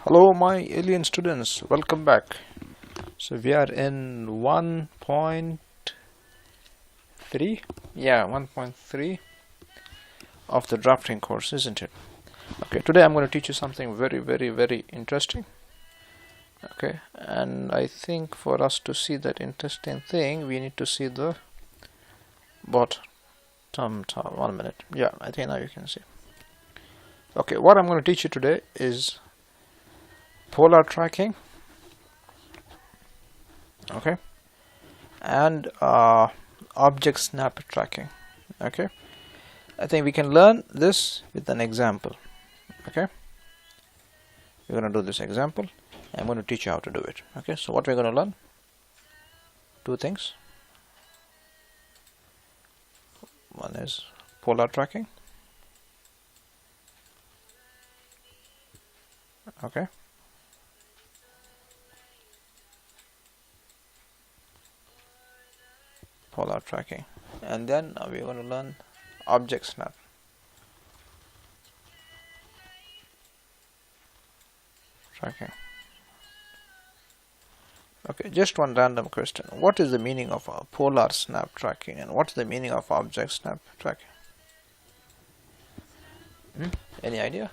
Hello my alien students, welcome back. So we are in 1.3, yeah, 1.3 of the drafting course, isn't it? Okay, today I'm going to teach you something very interesting. Okay, and I think for us to see that interesting thing we need to see the bottom top. 1 minute. Yeah, I think now you can see. Okay, what I'm going to teach you today is polar tracking, okay, and object snap tracking. Okay, I think we can learn this with an example. Okay, we're going to do this example. I'm going to teach you how to do it. Okay, so what we're going to learn, two things. One is polar tracking, okay, polar tracking, and then we're going to learn object snap. Tracking. Okay, just one random question. What is the meaning of polar snap tracking and what's the meaning of object snap tracking? Any idea?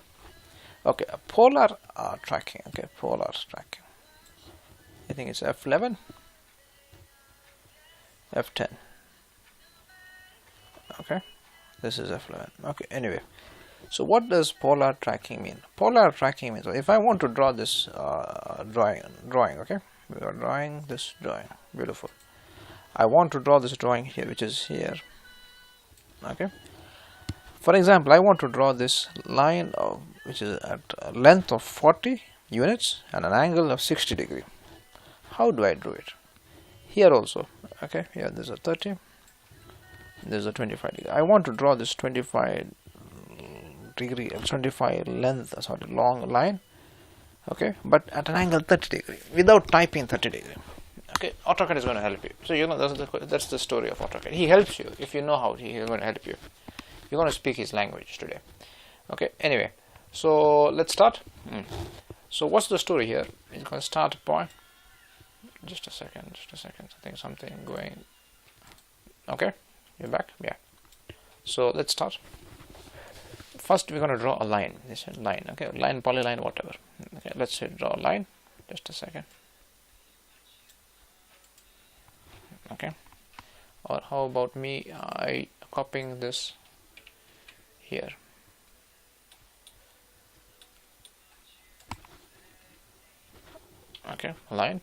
Okay, polar tracking. Okay, polar tracking. I think it's F11, F10. Okay, this is F11. Okay, anyway, so what does polar tracking mean? Polar tracking means if I want to draw this drawing. Okay, we are drawing this drawing. Beautiful. I want to draw this drawing here, which is here. Okay. For example, I want to draw this line which is at a length of 40 units and an angle of 60 degree. How do I do it? Here also. Okay. Here there's a 30. There's a 25 degree. I want to draw this 25 degree, 25 length, long line. Okay, but at an angle 30 degree without typing 30 degree. Okay, AutoCAD is going to help you. So you know that's the story of AutoCAD. He helps you if you know how. He is going to help you. You're going to speak his language today. Okay. Anyway, so let's start. So what's the story here? It's going to start a point. Just a second. I think something going. Okay, you're back. Yeah. So let's start. First, we're going to draw a line. This is line. Okay, line, polyline, whatever. Okay, let's say draw a line. Just a second. Okay. Or how about me? I copying this here. Okay, line.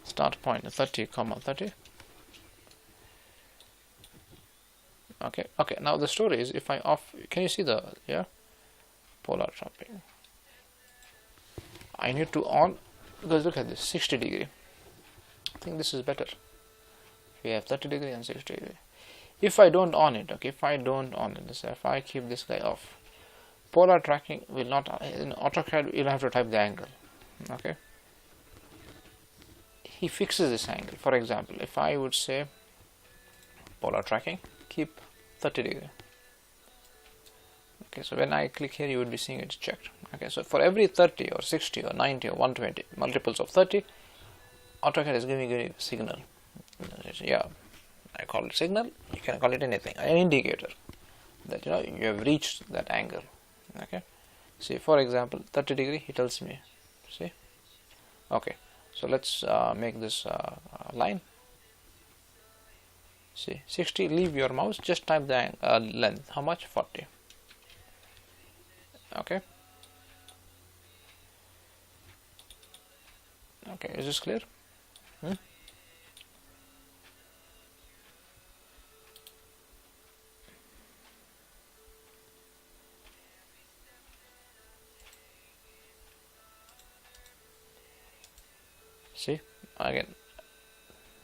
Start point 30, 30. Okay. Now the story is if I off. Can you see the polar tracking? I need to on because look at this 60 degree. I think this is better. We have 30 degree and 60 degree. If I don't on it, okay. If I don't on it, if I keep this guy off, polar tracking will not. In AutoCAD, you'll have to type the angle. Okay. He fixes this angle. For example, if I would say polar tracking, keep 30 degree. Okay, so when I click here, you would be seeing it's checked. Okay, so for every 30 or 60 or 90 or 120 multiples of 30, AutoCAD is giving you a signal. Yeah, I call it signal. You can call it anything, an indicator that you have reached that angle. Okay, see, for example, 30 degree. He tells me. See. Okay, so let's make this line. See, 60, leave your mouse, just type the length. How much? 40. Okay. Okay, is this clear? See, again,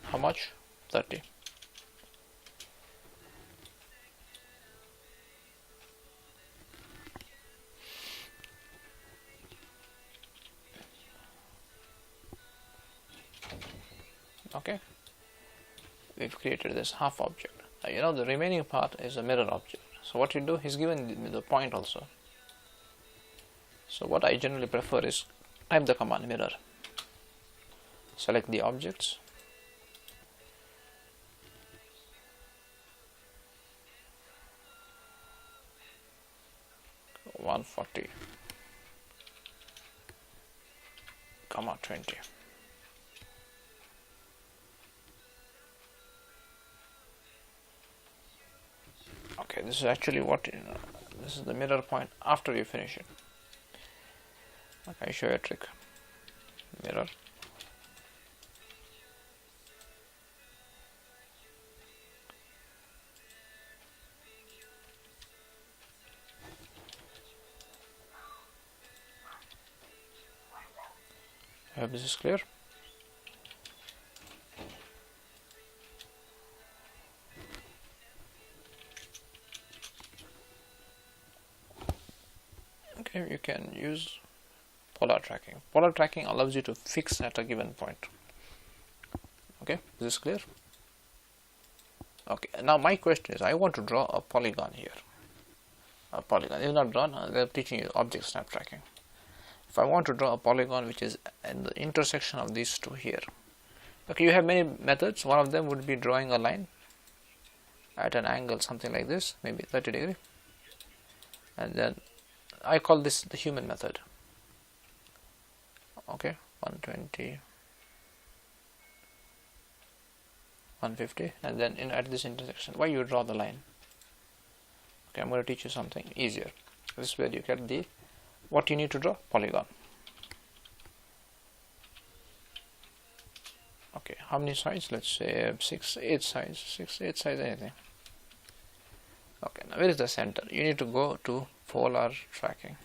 how much? 30. Okay, we've created this half object. The remaining part is a mirror object. So what you do, he's given the point also. So what I generally prefer is type the command mirror, select the objects, (140, 20). Okay, this is actually what this is the mirror point after you finish it. Okay, I show you a trick. Mirror. I hope this is clear. Okay, you can use polar tracking. Polar tracking allows you to fix at a given point. Okay, is this clear? Okay, now my question is, I want to draw a polygon here. A polygon is not drawn, they're teaching you object snap tracking. If I want to draw a polygon which is in the intersection of these two here, okay, you have many methods. One of them would be drawing a line at an angle something like this, maybe 30 degree, and then I call this the human method. Okay, 120, 150, and then at this intersection, why you draw the line? Okay, I'm going to teach you something easier. This is where you get the what you need to draw: polygon. Okay, how many sides? Let's say 6, 8 sides, 6, 8 sides, anything. Okay, now where is the center? You need to go to polar tracking.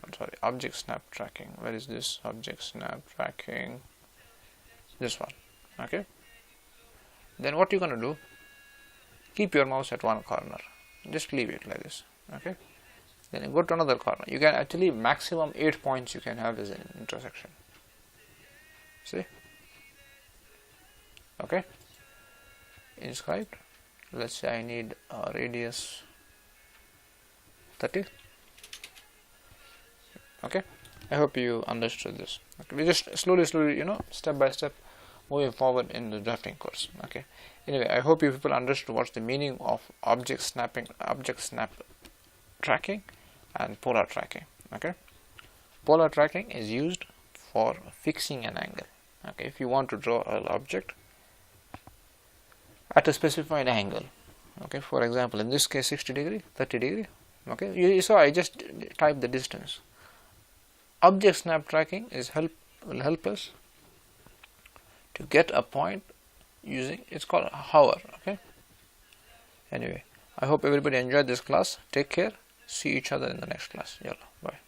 I'm sorry, object snap tracking. Where is this object snap tracking? This one. Okay. Then what you're going to do? Keep your mouse at one corner. Just leave it like this. Okay. Then you go to another corner. You can actually maximum 8 points you can have as an intersection. See? Okay. Inscribed. Let's say I need a radius 30. Okay. I hope you understood this. Okay. We just slowly, step by step, moving forward in the drafting course. Okay. Anyway, I hope you people understood what's the meaning of object snap tracking and polar tracking. Okay. Polar tracking is used for fixing an angle. Okay. If you want to draw an object at a specified angle, okay, for example, in this case 60 degree, 30 degree, okay, you saw I just typed the distance. Object snap tracking will help us to get a point using, it's called a hover. Okay. Anyway, I hope everybody enjoyed this class. Take care. See each other in the next class. Yalla, bye.